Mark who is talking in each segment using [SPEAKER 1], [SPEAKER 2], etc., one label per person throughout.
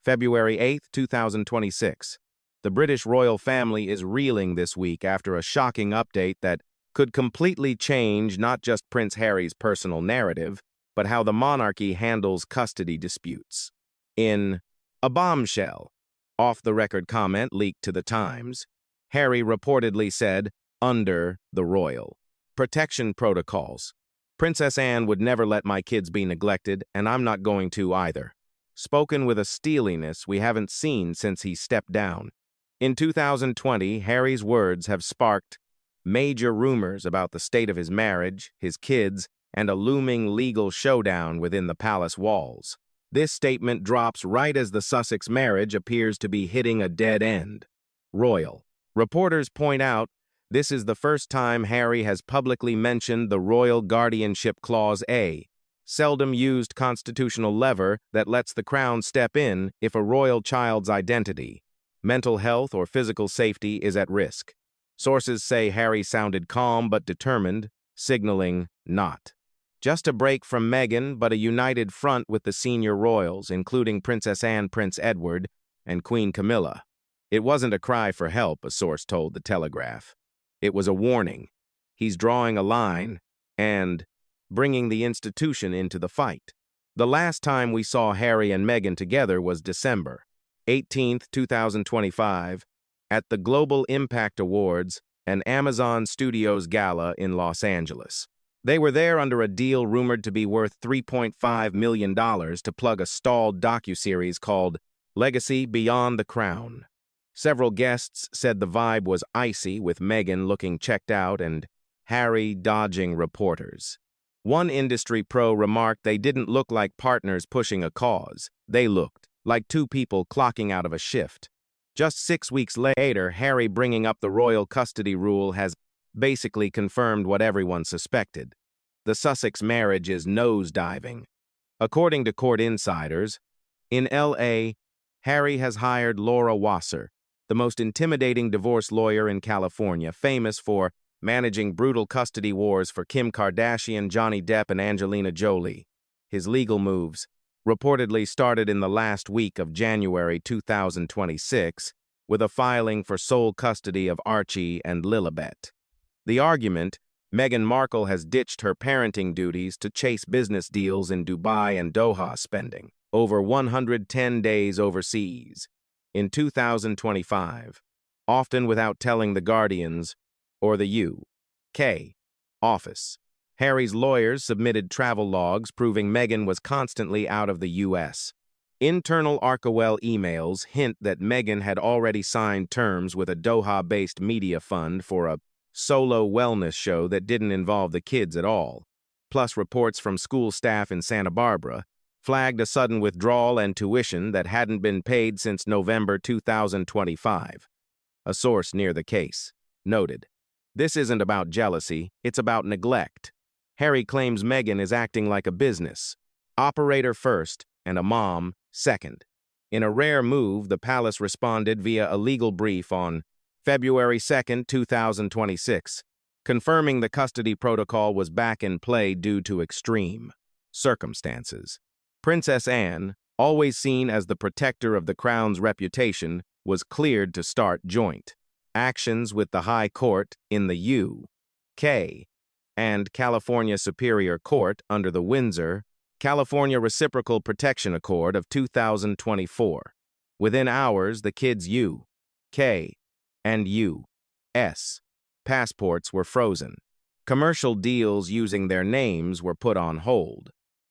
[SPEAKER 1] February 8, 2026. The British royal family is reeling this week after a shocking update that could completely change not just Prince Harry's personal narrative, but how the monarchy handles custody disputes. In a bombshell, off-the-record comment leaked to The Times, Harry reportedly said, under the royal protection protocols, Princess Anne would never let my kids be neglected, and I'm not going to either. Spoken with a steeliness we haven't seen since he stepped down. In 2020, Harry's words have sparked major rumors about the state of his marriage, his kids, and a looming legal showdown within the palace walls. This statement drops right as the Sussex marriage appears to be hitting a dead end. Royal. Reporters point out this is the first time Harry has publicly mentioned the Royal Guardianship Clause, a seldom used constitutional lever that lets the Crown step in if a royal child's identity, mental health, or physical safety is at risk. Sources say Harry sounded calm but determined, signaling not just a break from Meghan, but a united front with the senior royals, including Princess Anne, Prince Edward, and Queen Camilla. It wasn't a cry for help, a source told The Telegraph. It was a warning. He's drawing a line and bringing the institution into the fight. The last time we saw Harry and Meghan together was December 18, 2025, at the Global Impact Awards, an Amazon Studios gala in Los Angeles. They were there under a deal rumored to be worth $3.5 million to plug a stalled docuseries called Legacy Beyond the Crown. Several guests said the vibe was icy, with Meghan looking checked out and Harry dodging reporters. One industry pro remarked they didn't look like partners pushing a cause. They looked like two people clocking out of a shift. Just 6 weeks later, Harry bringing up the royal custody rule has basically confirmed what everyone suspected. The Sussex marriage is nosediving. According to court insiders, in L.A., Harry has hired Laura Wasser, the most intimidating divorce lawyer in California, famous for managing brutal custody wars for Kim Kardashian, Johnny Depp, and Angelina Jolie. His legal moves reportedly started in the last week of January 2026, with a filing for sole custody of Archie and Lilibet. The argument, Meghan Markle has ditched her parenting duties to chase business deals in Dubai and Doha, spending over 110 days overseas in 2025, often without telling the Guardians or the U.K. office. Harry's lawyers submitted travel logs proving Meghan was constantly out of the U.S. Internal ACCUSES emails hint that Meghan had already signed terms with a Doha-based media fund for a solo wellness show that didn't involve the kids at all. Plus, reports from school staff in Santa Barbara flagged a sudden withdrawal and tuition that hadn't been paid since November 2025. A source near the case noted, "This isn't about jealousy, it's about neglect." Harry claims Meghan is acting like a business operator first and a mom second. In a rare move, the palace responded via a legal brief on February 2, 2026, confirming the custody protocol was back in play due to extreme circumstances. Princess Anne, always seen as the protector of the Crown's reputation, was cleared to start joint actions with the High Court in the U.K. and California Superior Court under the Windsor, California Reciprocal Protection Accord of 2024. Within hours, the kids' U.K. and U.S. passports were frozen. Commercial deals using their names were put on hold.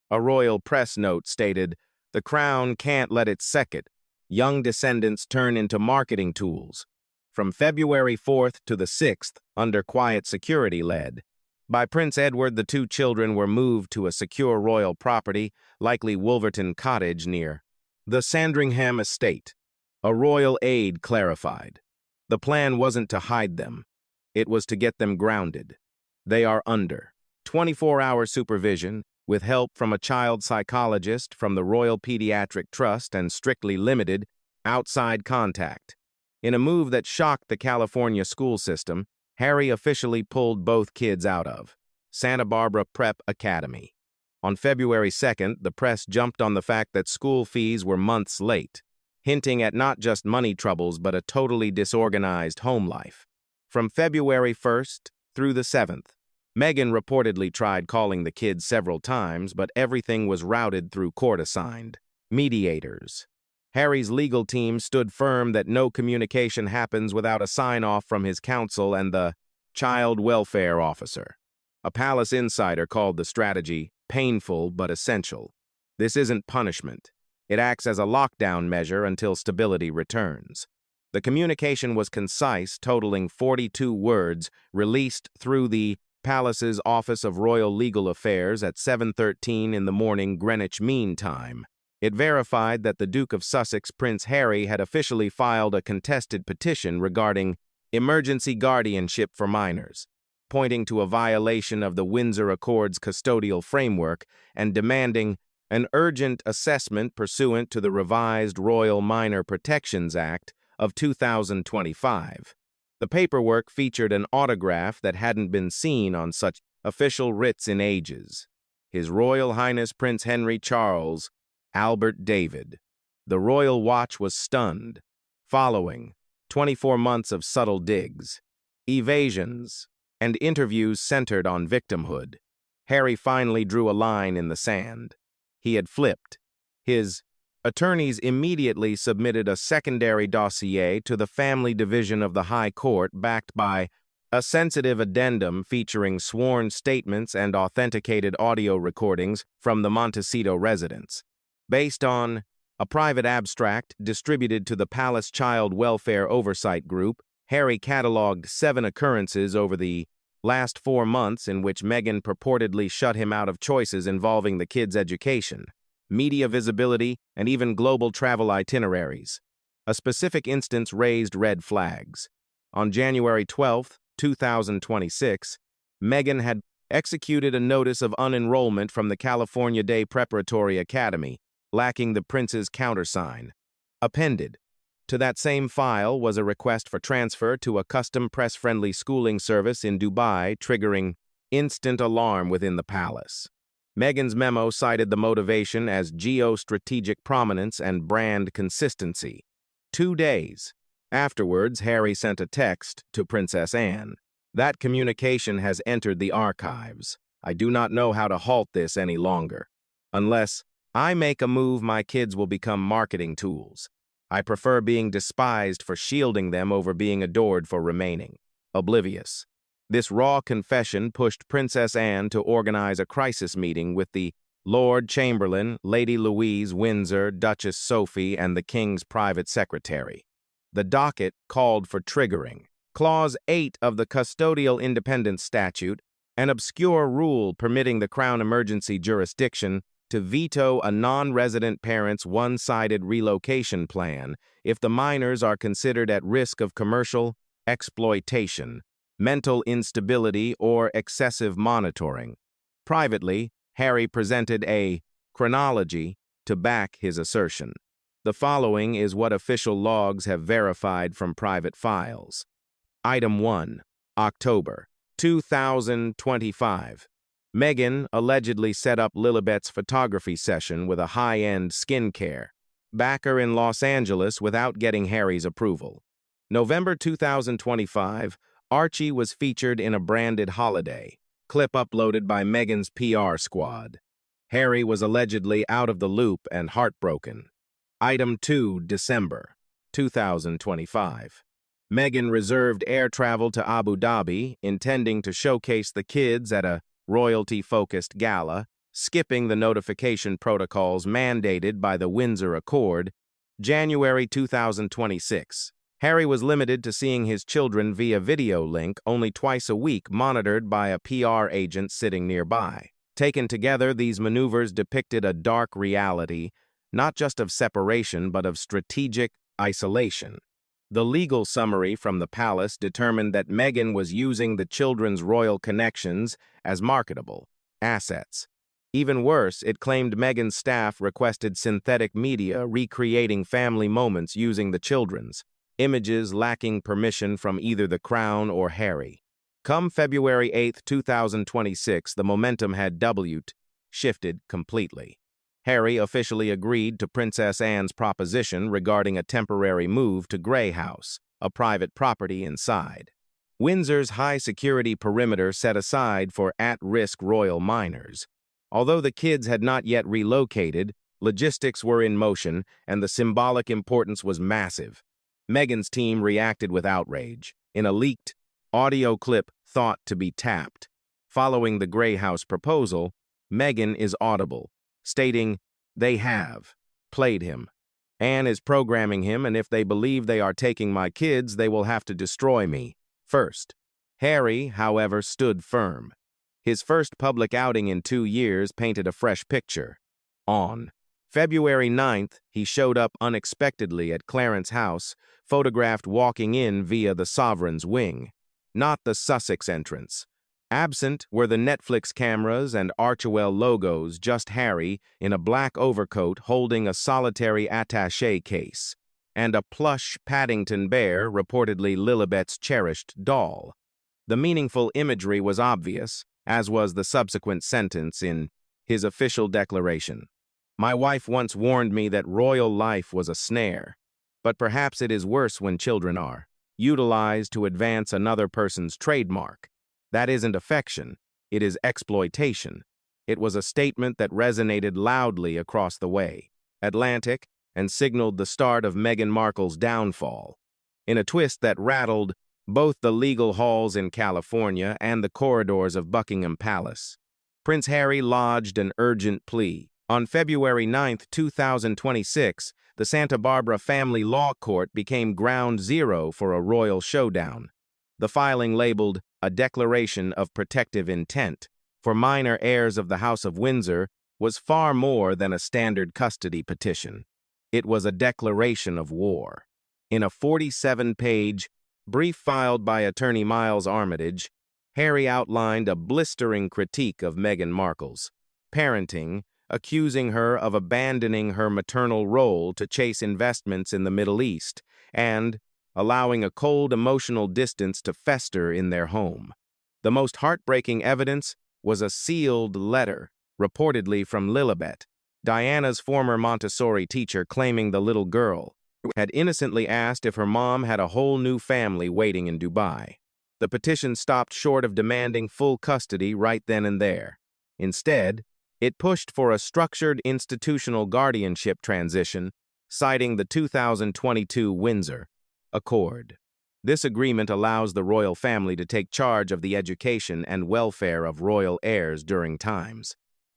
[SPEAKER 1] A royal press note stated, "The Crown can't let its second, young descendants turn into marketing tools." From February 4th to the 6th, under quiet security led by Prince Edward, the two children were moved to a secure royal property, likely Wolverton Cottage near the Sandringham estate. A royal aide clarified, "The plan wasn't to hide them. It was to get them grounded. They are under 24-hour supervision, with help from a child psychologist from the Royal Pediatric Trust and strictly limited outside contact." In a move that shocked the California school system, Harry officially pulled both kids out of Santa Barbara Prep Academy. On February 2nd, the press jumped on the fact that school fees were months late. hinting at not just money troubles but a totally disorganized home life. From February 1st through the 7th, Meghan reportedly tried calling the kids several times, but everything was routed through court-assigned mediators. Harry's legal team stood firm that no communication happens without a sign-off from his counsel and the child welfare officer. A palace insider called the strategy painful but essential. This isn't punishment. It acts as a lockdown measure until stability returns. The communication was concise, totaling 42 words, released through the Palace's Office of Royal Legal Affairs at 7:13 in the morning Greenwich Mean Time. It verified that the Duke of Sussex, Prince Harry, had officially filed a contested petition regarding emergency guardianship for minors, pointing to a violation of the Windsor Accord's custodial framework and demanding an urgent assessment pursuant to the revised Royal Minor Protections Act of 2025. The paperwork featured an autograph that hadn't been seen on such official writs in ages. His Royal Highness Prince Henry Charles Albert David. The royal watch was stunned. Following 24 months of subtle digs, evasions, and interviews centered on victimhood, Harry finally drew a line in the sand. He had flipped. His attorneys immediately submitted a secondary dossier to the Family Division of the High Court backed by a sensitive addendum featuring sworn statements and authenticated audio recordings from the Montecito residence. Based on a private abstract distributed to the Palace Child Welfare Oversight Group, Harry catalogued 7 occurrences over the last 4 months in which Meghan purportedly shut him out of choices involving the kids' education, media visibility, and even global travel itineraries. A specific instance raised red flags. On January 12, 2026, Meghan had executed a notice of unenrollment from the California Day Preparatory Academy, lacking the prince's countersign. Appended to that same file was a request for transfer to a custom press-friendly schooling service in Dubai, triggering instant alarm within the palace. Meghan's memo cited the motivation as geostrategic prominence and brand consistency. 2 days afterwards, Harry sent a text to Princess Anne. That communication has entered the archives. I do not know how to halt this any longer. Unless I make a move, my kids will become marketing tools. I prefer being despised for shielding them over being adored for remaining oblivious. This raw confession pushed Princess Anne to organize a crisis meeting with the Lord Chamberlain, Lady Louise Windsor, Duchess Sophie, and the King's private secretary. The docket called for triggering Clause 8 of the Custodial Independence Statute, an obscure rule permitting the Crown Emergency Jurisdiction to veto a non-resident parent's one-sided relocation plan if the minors are considered at risk of commercial exploitation, mental instability, or excessive monitoring. Privately, Harry presented a chronology to back his assertion. The following is what official logs have verified from private files. Item 1. October 2025. Meghan allegedly set up Lilibet's photography session with a high-end skincare backer in Los Angeles without getting Harry's approval. November 2025, Archie was featured in a branded holiday clip uploaded by Meghan's PR squad. Harry was allegedly out of the loop and heartbroken. Item 2, December 2025. Meghan reserved air travel to Abu Dhabi, intending to showcase the kids at a royalty-focused gala, skipping the notification protocols mandated by the Windsor Accord. January 2026. Harry was limited to seeing his children via video link only twice a week, monitored by a PR agent sitting nearby. Taken together, these maneuvers depicted a dark reality, not just of separation, but of strategic isolation. The legal summary from the palace determined that Meghan was using the children's royal connections as marketable assets. Even worse, it claimed Meghan's staff requested synthetic media recreating family moments using the children's images lacking permission from either the Crown or Harry. Come February 8, 2026, the momentum had shifted completely. Harry officially agreed to Princess Anne's proposition regarding a temporary move to Grey House, a private property inside Windsor's high-security perimeter set aside for at-risk royal minors. Although the kids had not yet relocated, logistics were in motion, and the symbolic importance was massive. Meghan's team reacted with outrage. In a leaked audio clip thought to be tapped, following the Grey House proposal, Meghan is audible, stating, "They have played him. Anne is programming him, and if they believe they are taking my kids, they will have to destroy me first." Harry, however, stood firm. His first public outing in 2 years painted a fresh picture. On February 9th, he showed up unexpectedly at Clarence House, photographed walking in via the Sovereign's wing, not the Sussex entrance. Absent were the Netflix cameras and Archewell logos, just Harry in a black overcoat holding a solitary attaché case, and a plush Paddington bear, reportedly Lilibet's cherished doll. The meaningful imagery was obvious, as was the subsequent sentence in his official declaration. "My wife once warned me that royal life was a snare, but perhaps it is worse when children are utilized to advance another person's trademark. That isn't affection, it is exploitation." It was a statement that resonated loudly across the way, Atlantic, and signaled the start of Meghan Markle's downfall. In a twist that rattled both the legal halls in California and the corridors of Buckingham Palace, Prince Harry lodged an urgent plea. On February 9, 2026, the Santa Barbara Family Law Court became ground zero for a royal showdown. The filing, labeled "A Declaration of Protective Intent" for minor heirs of the House of Windsor, was far more than a standard custody petition. It was a declaration of war. In a 47-page brief filed by attorney Miles Armitage, Harry outlined a blistering critique of Meghan Markle's parenting, accusing her of abandoning her maternal role to chase investments in the Middle East and allowing a cold emotional distance to fester in their home. The most heartbreaking evidence was a sealed letter, reportedly from Lilibet, Diana's former Montessori teacher, claiming the little girl had innocently asked if her mom had a whole new family waiting in Dubai. The petition stopped short of demanding full custody right then and there. Instead, it pushed for a structured institutional guardianship transition, citing the 2022 Windsor Accord. This agreement allows the royal family to take charge of the education and welfare of royal heirs during times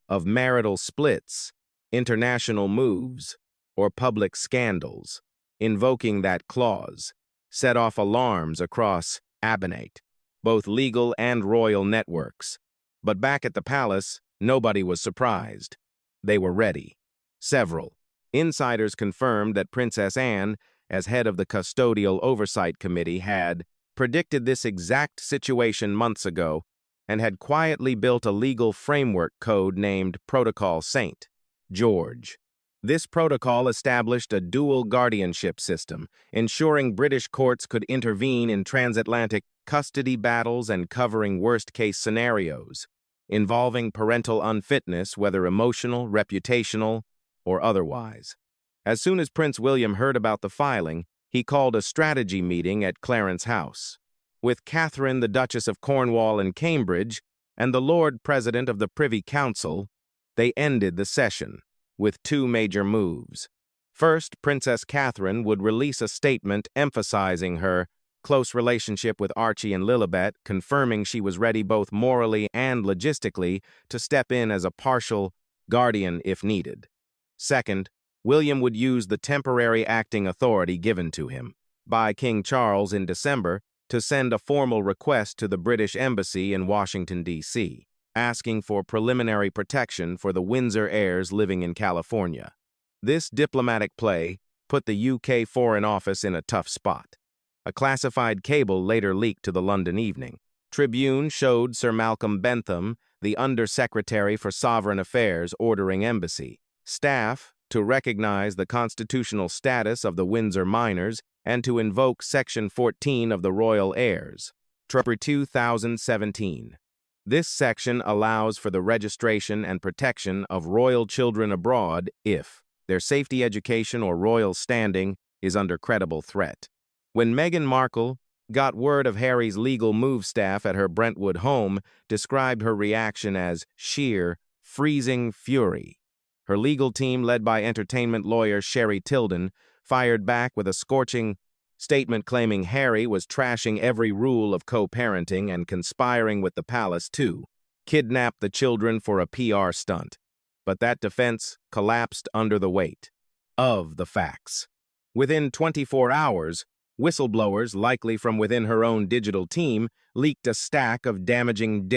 [SPEAKER 1] of marital splits, international moves, or public scandals. Invoking that clause set off alarms across Abonate, both legal and royal networks. But back at the palace, nobody was surprised. They were ready. Several insiders confirmed that Princess Anne, as head of the Custodial Oversight Committee, had predicted this exact situation months ago and had quietly built a legal framework code named Protocol St. George. This protocol established a dual guardianship system, ensuring British courts could intervene in transatlantic custody battles and covering worst-case scenarios, involving parental unfitness, whether emotional, reputational, or otherwise. As soon as Prince William heard about the filing, he called a strategy meeting at Clarence House. With Catherine, the Duchess of Cornwall and Cambridge, and the Lord President of the Privy Council, they ended the session with 2 major moves. First, Princess Catherine would release a statement emphasizing her close relationship with Archie and Lilibet, confirming she was ready both morally and logistically to step in as a partial guardian if needed. Second, William would use the temporary acting authority given to him by King Charles in December to send a formal request to the British Embassy in Washington, D.C., asking for preliminary protection for the Windsor heirs living in California. This diplomatic play put the UK Foreign Office in a tough spot. A classified cable later leaked to the London Evening Tribune showed Sir Malcolm Bentham, the Under-Secretary for Sovereign Affairs, ordering embassy staff to recognize the constitutional status of the Windsor minors and to invoke Section 14 of the Royal Heirs. 2017. This section allows for the registration and protection of royal children abroad if their safety, education, or royal standing is under credible threat. When Meghan Markle got word of Harry's legal move, staff at her Brentwood home described her reaction as sheer, freezing fury. Her legal team, led by entertainment lawyer Sherry Tilden, fired back with a scorching statement claiming Harry was trashing every rule of co-parenting and conspiring with the palace to kidnap the children for a PR stunt. But that defense collapsed under the weight of the facts. Within 24 hours, whistleblowers, likely from within her own digital team, leaked a stack of damaging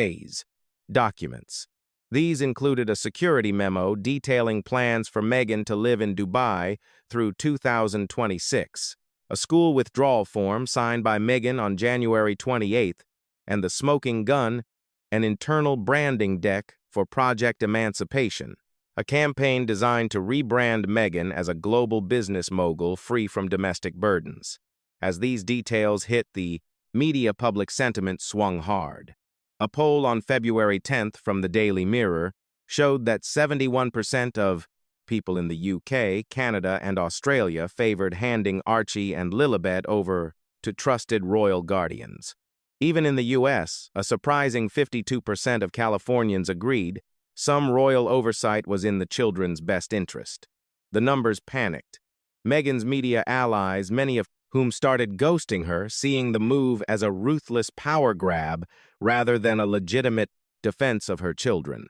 [SPEAKER 1] documents. These included a security memo detailing plans for Meghan to live in Dubai through 2026, a school withdrawal form signed by Meghan on January 28th, and the smoking gun, an internal branding deck for Project Emancipation, a campaign designed to rebrand Meghan as a global business mogul free from domestic burdens. As these details hit the media, public sentiment swung hard. A poll on February 10th from the Daily Mirror showed that 71% of people in the UK, Canada, and Australia favored handing Archie and Lilibet over to trusted royal guardians. Even in the US, a surprising 52% of Californians agreed some royal oversight was in the children's best interest. The numbers panicked. Meghan's media allies, many of whom started ghosting her, seeing the move as a ruthless power grab rather than a legitimate defense of her children.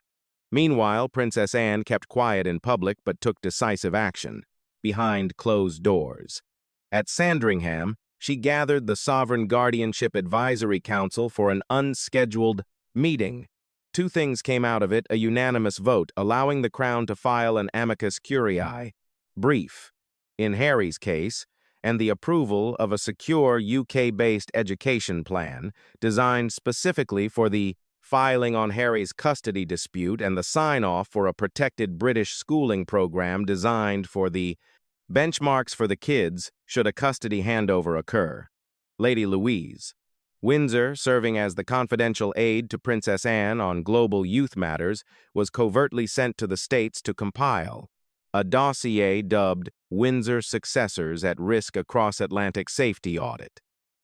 [SPEAKER 1] Meanwhile, Princess Anne kept quiet in public but took decisive action, behind closed doors. At Sandringham, she gathered the Sovereign Guardianship Advisory Council for an unscheduled meeting. Two things came out of it: a unanimous vote allowing the Crown to file an amicus curiae brief in Harry's case, and the approval of a secure UK-based education plan designed specifically for the filing on Harry's custody dispute and the sign-off for a protected British schooling program designed for the benchmarks for the kids should a custody handover occur. Lady Louise, Windsor, serving as the confidential aide to Princess Anne on global youth matters, was covertly sent to the States to compile a dossier dubbed Windsor Successors at Risk, a cross-Atlantic safety audit.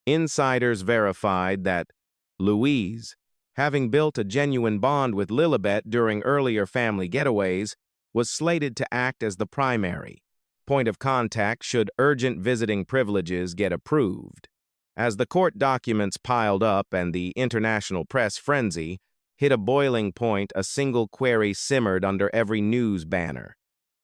[SPEAKER 1] Insiders verified that Louise, having built a genuine bond with Lilibet during earlier family getaways, was slated to act as the primary point of contact should urgent visiting privileges get approved. As the court documents piled up and the international press frenzy hit a boiling point, a single query simmered under every news banner.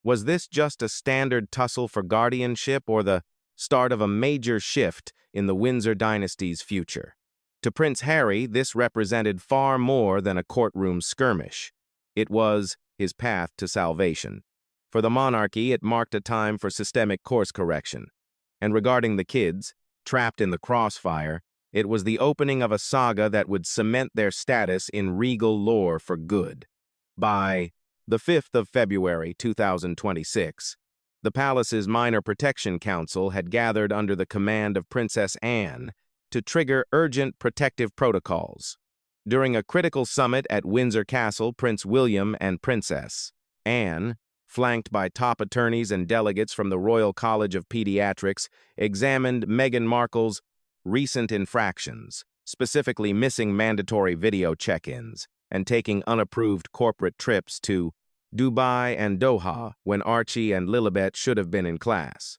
[SPEAKER 1] Was this just a standard tussle for guardianship or the start of a major shift in the Windsor dynasty's future? To Prince Harry, this represented far more than a courtroom skirmish. It was his path to salvation. For the monarchy, it marked a time for systemic course correction. And regarding the kids, trapped in the crossfire, it was the opening of a saga that would cement their status in regal lore for good. By the 5th of February 2026, the palace's Minor Protection Council had gathered under the command of Princess Anne to trigger urgent protective protocols. During a critical summit at Windsor Castle, Prince William and Princess Anne, flanked by top attorneys and delegates from the Royal College of Pediatrics, examined Meghan Markle's recent infractions, specifically missing mandatory video check-ins and taking unapproved corporate trips to Dubai and Doha when Archie and Lilibet should have been in class.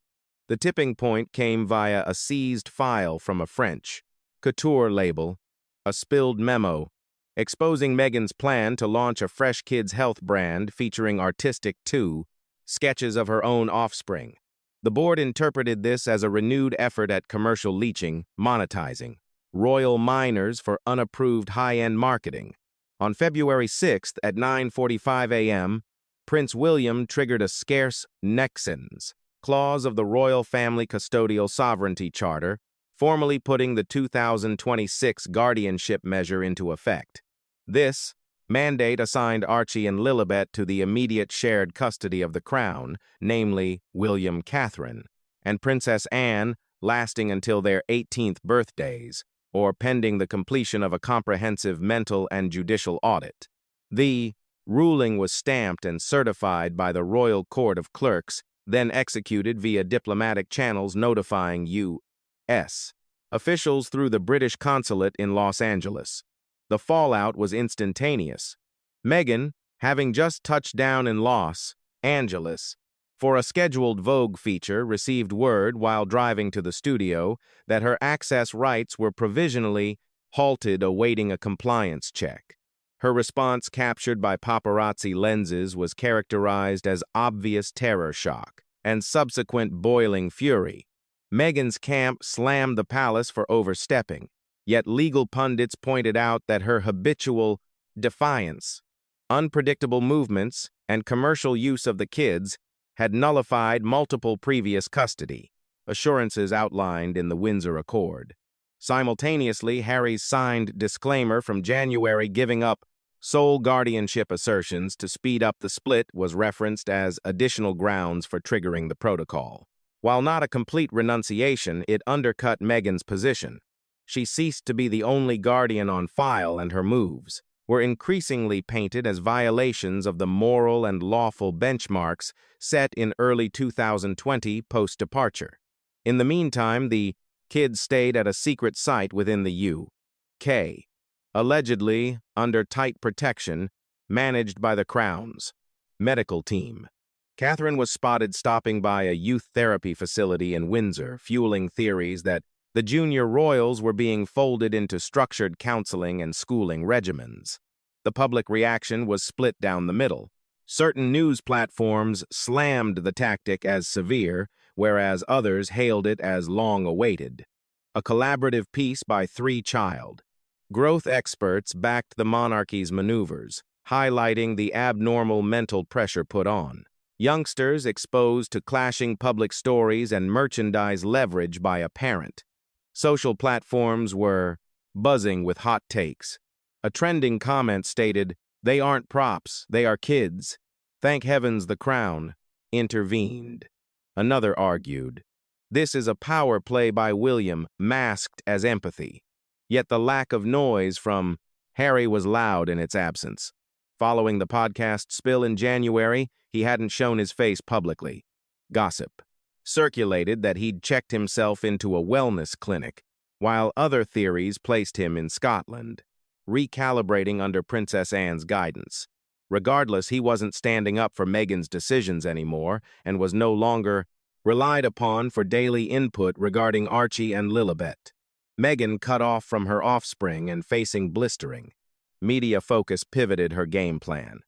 [SPEAKER 1] The tipping point came via a seized file from a French couture label, a spilled memo exposing Meghan's plan to launch a Fresh Kids Health brand featuring artistic sketches of her own offspring. The board interpreted this as a renewed effort at commercial leeching, monetizing royal minors for unapproved high-end marketing. On February 6th at 9:45 a.m., Prince William triggered a scarce nexus clause of the Royal Family Custodial Sovereignty Charter, formally putting the 2026 guardianship measure into effect. This mandate assigned Archie and Lilibet to the immediate shared custody of the crown, namely William Catherine, and Princess Anne lasting until their 18th birthdays, or pending the completion of a comprehensive mental and judicial audit. The ruling was stamped and certified by the Royal Court of Clerks, then executed via diplomatic channels notifying U.S. officials through the British consulate in Los Angeles. The fallout was instantaneous. Meghan, having just touched down in Los Angeles for a scheduled Vogue feature, received word while driving to the studio that her access rights were provisionally halted awaiting a compliance check. Her response, captured by paparazzi lenses, was characterized as obvious terror shock and subsequent boiling fury. Meghan's camp slammed the palace for overstepping, yet legal pundits pointed out that her habitual defiance, unpredictable movements, and commercial use of the kids had nullified multiple previous custody assurances outlined in the Windsor Accord. Simultaneously, Harry's signed disclaimer from January giving up sole guardianship assertions to speed up the split was referenced as additional grounds for triggering the protocol. While not a complete renunciation, it undercut Meghan's position. She ceased to be the only guardian on file, and her moves were increasingly painted as violations of the moral and lawful benchmarks set in early 2020 post-departure. In the meantime, the kids stayed at a secret site within the UK, allegedly under tight protection, managed by the Crown's medical team. Catherine was spotted stopping by a youth therapy facility in Windsor, fueling theories that the junior royals were being folded into structured counseling and schooling regimens. The public reaction was split down the middle. Certain news platforms slammed the tactic as severe, whereas others hailed it as long-awaited. A collaborative piece by 3Child. Growth experts backed the monarchy's maneuvers, highlighting the abnormal mental pressure put on. Youngsters exposed to clashing public stories and merchandise leverage by a parent. Social platforms were buzzing with hot takes. A trending comment stated, "They aren't props, they are kids. Thank heavens the Crown intervened." Another argued, "This is a power play by William, masked as empathy." Yet the lack of noise from Harry was loud in its absence. Following the podcast spill in January, he hadn't shown his face publicly. Gossip circulated that he'd checked himself into a wellness clinic, while other theories placed him in Scotland, recalibrating under Princess Anne's guidance. Regardless, he wasn't standing up for Meghan's decisions anymore and was no longer relied upon for daily input regarding Archie and Lilibet. Meghan, cut off from her offspring and facing blistering media focus, pivoted her game plan.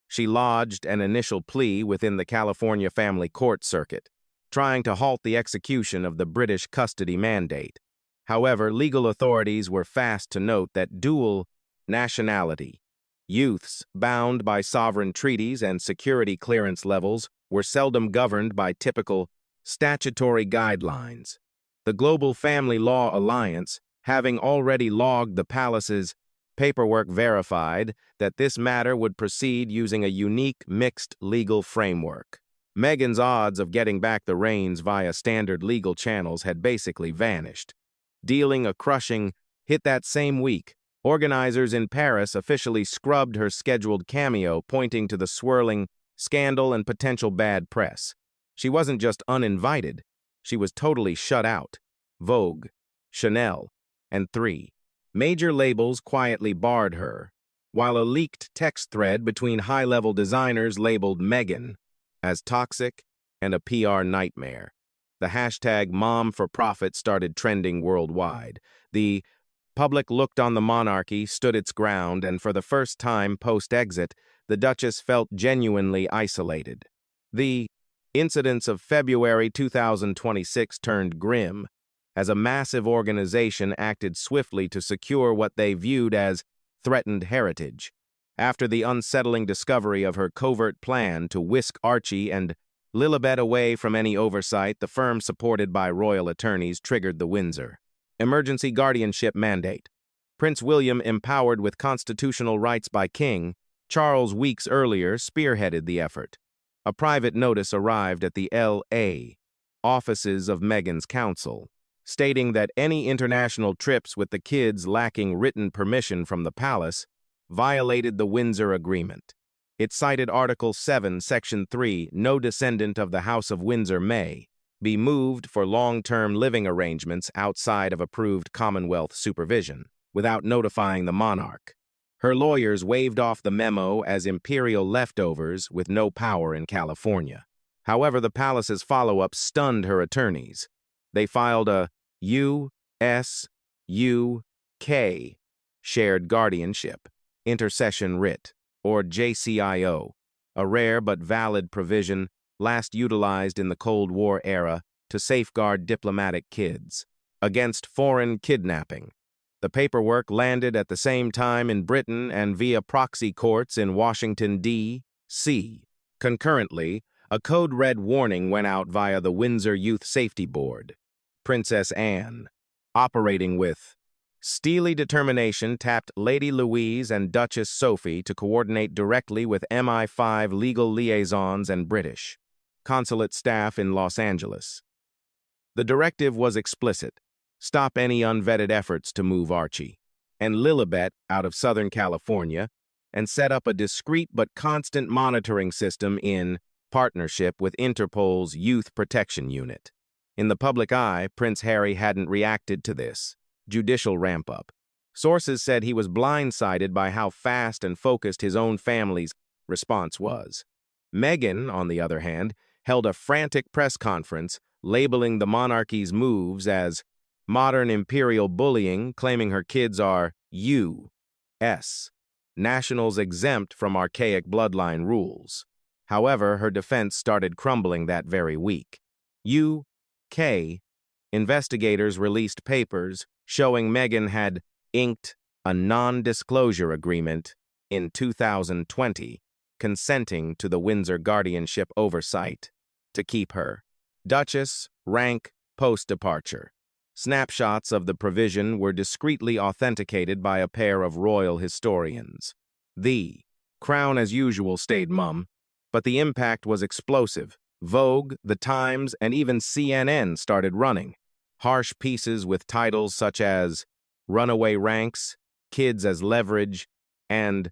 [SPEAKER 1] She lodged an initial plea within the California family court circuit, trying to halt the execution of the British custody mandate. However, legal authorities were fast to note that dual nationality youths bound by sovereign treaties and security clearance levels were seldom governed by typical statutory guidelines. The Global Family Law Alliance, having already logged the palace's paperwork, verified that this matter would proceed using a unique mixed legal framework. Meghan's odds of getting back the reins via standard legal channels had basically vanished. Dealing a crushing hit that same week, organizers in Paris officially scrubbed her scheduled cameo, pointing to the swirling scandal and potential bad press. She wasn't just uninvited, she was totally shut out. Vogue, Chanel, and 3 major labels quietly barred her, while a leaked text thread between high-level designers labeled Meghan as toxic and a PR nightmare. The hashtag #MomForProfit started trending worldwide. The public looked on the monarchy, stood its ground, and for the first time post-exit, the Duchess felt genuinely isolated. The incidents of February 2026 turned grim, as a massive organization acted swiftly to secure what they viewed as threatened heritage. After the unsettling discovery of her covert plan to whisk Archie and Lilibet away from any oversight, the firm, supported by royal attorneys, triggered the Windsor emergency guardianship mandate. Prince William, empowered with constitutional rights by King Charles weeks earlier, spearheaded the effort. A private notice arrived at the L.A. offices of Meghan's counsel, stating that any international trips with the kids lacking written permission from the palace violated the Windsor Agreement. It cited Article 7, Section 3, no descendant of the House of Windsor may be moved for long-term living arrangements outside of approved Commonwealth supervision, without notifying the monarch. Her lawyers waved off the memo as imperial leftovers with no power in California. However, the palace's follow-up stunned her attorneys. They filed a U.S.U.K. shared guardianship, intercession writ, or JCIO, a rare but valid provision last utilized in the Cold War era to safeguard diplomatic kids against foreign kidnapping. The paperwork landed at the same time in Britain and via proxy courts in Washington, D.C. Concurrently, a code red warning went out via the Windsor Youth Safety Board. Princess Anne, operating with steely determination, tapped Lady Louise and Duchess Sophie to coordinate directly with MI5 legal liaisons and British consulate staff in Los Angeles. The directive was explicit: stop any unvetted efforts to move Archie and Lilibet out of Southern California and set up a discreet but constant monitoring system in partnership with Interpol's Youth Protection Unit. In the public eye, Prince Harry hadn't reacted to this judicial ramp-up. Sources said he was blindsided by how fast and focused his own family's response was. Meghan, on the other hand, held a frantic press conference labeling the monarchy's moves as modern imperial bullying, claiming her kids are U.S. nationals exempt from archaic bloodline rules. However, her defense started crumbling that very week. U.K. investigators released papers showing Meghan had inked a non-disclosure agreement in 2020, consenting to the Windsor guardianship oversight to keep her Duchess rank post-departure. Snapshots of the provision were discreetly authenticated by a pair of royal historians. The Crown, as usual, stayed mum, but the impact was explosive. Vogue, The Times, and even CNN started running harsh pieces with titles such as Runaway Ranks, Kids as Leverage, and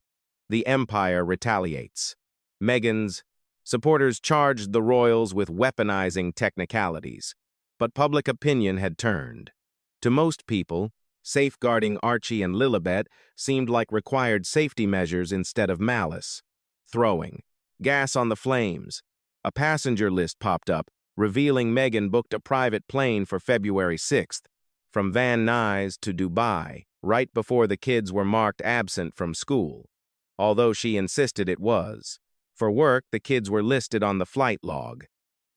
[SPEAKER 1] The Empire Retaliates. Meghan's supporters charged the royals with weaponizing technicalities, but public opinion had turned. To most people, safeguarding Archie and Lilibet seemed like required safety measures instead of malice. Throwing gas on the flames. A passenger list popped up, revealing Meghan booked a private plane for February 6th, from Van Nuys to Dubai, right before the kids were marked absent from school, although she insisted it was. For work, the kids were listed on the flight log.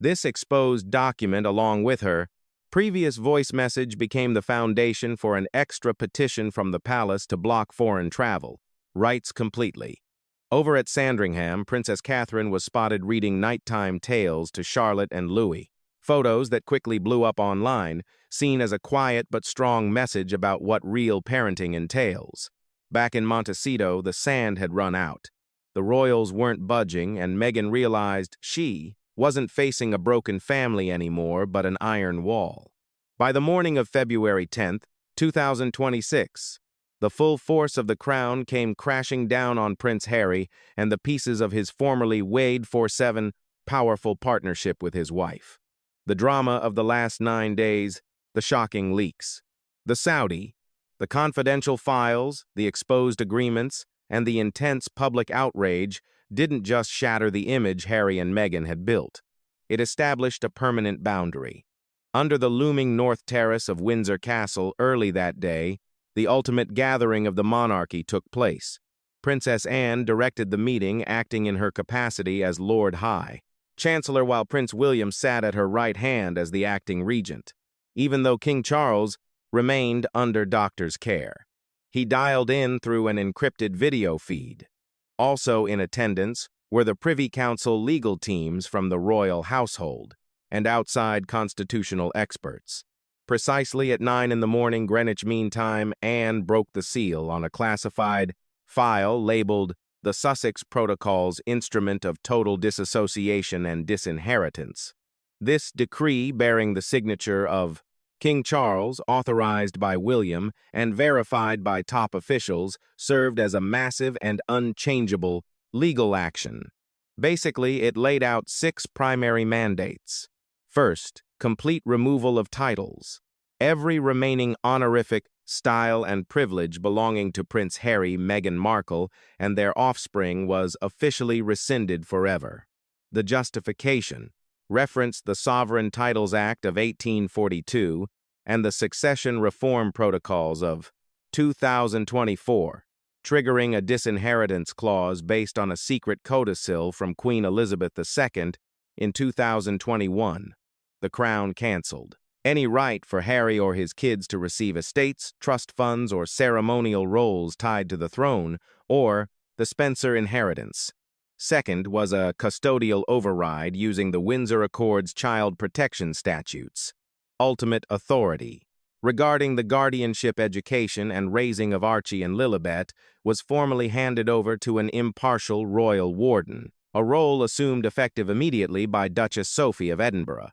[SPEAKER 1] This exposed document, along with her previous voice message, became the foundation for an extra petition from the palace to block foreign travel, rights completely. Over at Sandringham, Princess Catherine was spotted reading nighttime tales to Charlotte and Louis, photos that quickly blew up online, seen as a quiet but strong message about what real parenting entails. Back in Montecito, the sand had run out. The royals weren't budging, and Meghan realized she wasn't facing a broken family anymore, but an iron wall. By the morning of February 10th, 2026, the full force of the crown came crashing down on Prince Harry and the pieces of his formerly Wade 4-7 powerful partnership with his wife. The drama of the last 9 days, the shocking leaks, the Saudi, the confidential files, the exposed agreements, and the intense public outrage didn't just shatter the image Harry and Meghan had built. It established a permanent boundary. Under the looming north terrace of Windsor Castle early that day, the ultimate gathering of the monarchy took place. Princess Anne directed the meeting, acting in her capacity as Lord High Chancellor, while Prince William sat at her right hand as the acting regent, even though King Charles remained under doctor's care. He dialed in through an encrypted video feed. Also in attendance were the Privy Council legal teams from the royal household and outside constitutional experts. Precisely at 9 in the morning Greenwich Mean Time, Anne broke the seal on a classified file labeled the Sussex Protocol's Instrument of Total Disassociation and Disinheritance. This decree, bearing the signature of King Charles, authorized by William and verified by top officials, served as a massive and unchangeable legal action. Basically, it laid out 6 primary mandates. First, complete removal of titles. Every remaining honorific, style, and privilege belonging to Prince Harry, Meghan Markle, and their offspring was officially rescinded forever. The justification referenced the Sovereign Titles Act of 1842 and the Succession Reform Protocols of 2024, triggering a disinheritance clause based on a secret codicil from Queen Elizabeth II in 2021. The Crown canceled any right for Harry or his kids to receive estates, trust funds, or ceremonial roles tied to the throne, or the Spencer inheritance. Second was a custodial override using the Windsor Accords child protection statutes. Ultimate authority regarding the guardianship, education, and raising of Archie and Lilibet was formally handed over to an impartial royal warden, a role assumed effective immediately by Duchess Sophie of Edinburgh.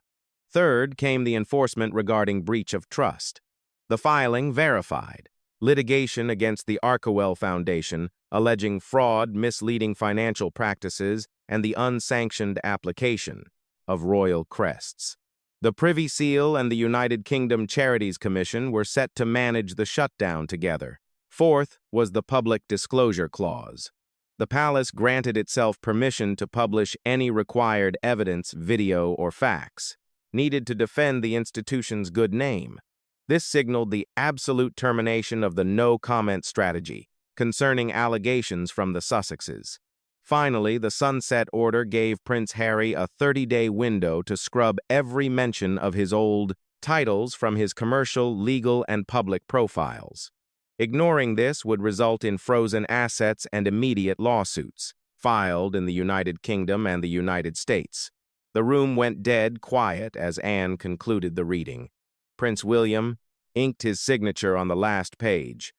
[SPEAKER 1] Third came the enforcement regarding breach of trust. The filing verified litigation against the Archewell Foundation, alleging fraud, misleading financial practices, and the unsanctioned application of royal crests. The Privy Seal and the United Kingdom Charities Commission were set to manage the shutdown together. Fourth was the Public Disclosure Clause. The palace granted itself permission to publish any required evidence, video, or facts needed to defend the institution's good name. This signaled the absolute termination of the no-comment strategy concerning allegations from the Sussexes. Finally, the Sunset Order gave Prince Harry a 30-day window to scrub every mention of his old titles from his commercial, legal, and public profiles. Ignoring this would result in frozen assets and immediate lawsuits, filed in the United Kingdom and the United States. The room went dead quiet as Anne concluded the reading. Prince William inked his signature on the last page,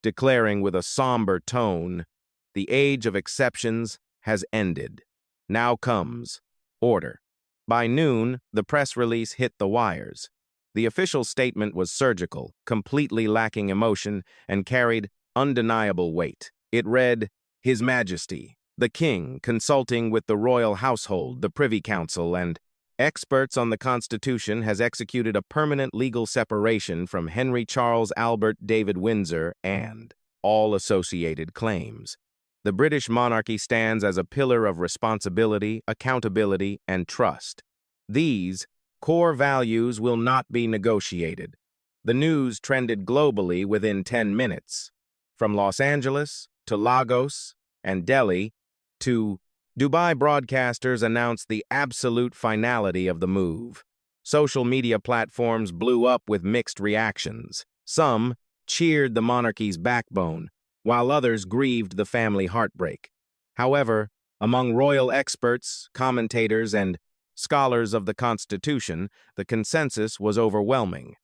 [SPEAKER 1] declaring with a somber tone, "The age of exceptions has ended. Now comes order." By noon, the press release hit the wires. The official statement was surgical, completely lacking emotion, and carried undeniable weight. It read, "His Majesty, the King, consulting with the royal household, the Privy Council, and experts on the Constitution, has executed a permanent legal separation from Henry Charles Albert David Windsor and all associated claims. The British monarchy stands as a pillar of responsibility, accountability, and trust. These core values will not be negotiated." The news trended globally within 10 minutes. From Los Angeles to Lagos and Delhi to Dubai, broadcasters announced the absolute finality of the move. Social media platforms blew up with mixed reactions. Some cheered the monarchy's backbone, while others grieved the family heartbreak. However, among royal experts, commentators, and scholars of the Constitution, the consensus was overwhelming.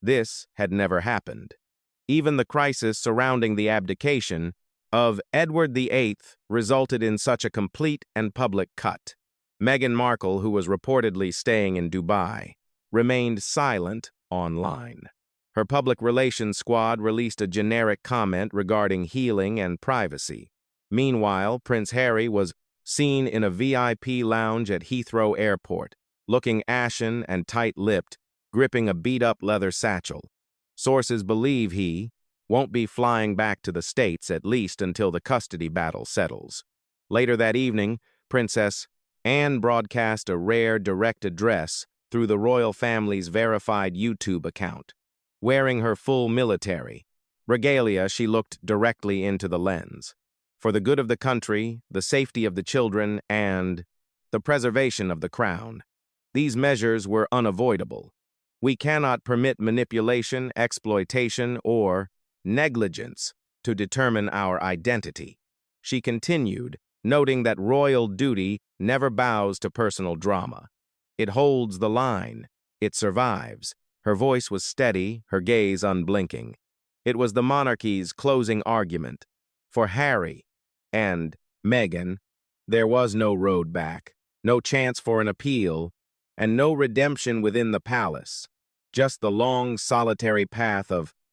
[SPEAKER 1] This had never happened. Even the crisis surrounding the abdication of Edward VIII resulted in such a complete and public cut. Meghan Markle, who was reportedly staying in Dubai, remained silent online. Her public relations squad released a generic comment regarding healing and privacy. Meanwhile, Prince Harry was seen in a VIP lounge at Heathrow Airport, looking ashen and tight-lipped, gripping a beat-up leather satchel. Sources believe he won't be flying back to the States, at least until the custody battle settles. Later that evening, Princess Anne broadcast a rare direct address through the royal family's verified YouTube account. Wearing her full military regalia, she looked directly into the lens. For the good of the country, the safety of the children, and the preservation of the crown. These measures were unavoidable. We cannot permit manipulation, exploitation, or negligence to determine our identity. She continued, noting that royal duty never bows to personal drama. It holds the line. It survives. Her voice was steady, her gaze unblinking. It was the monarchy's closing argument. For Harry and Meghan, there was no road back, no chance for an appeal, and no redemption within the palace. just the long, solitary path of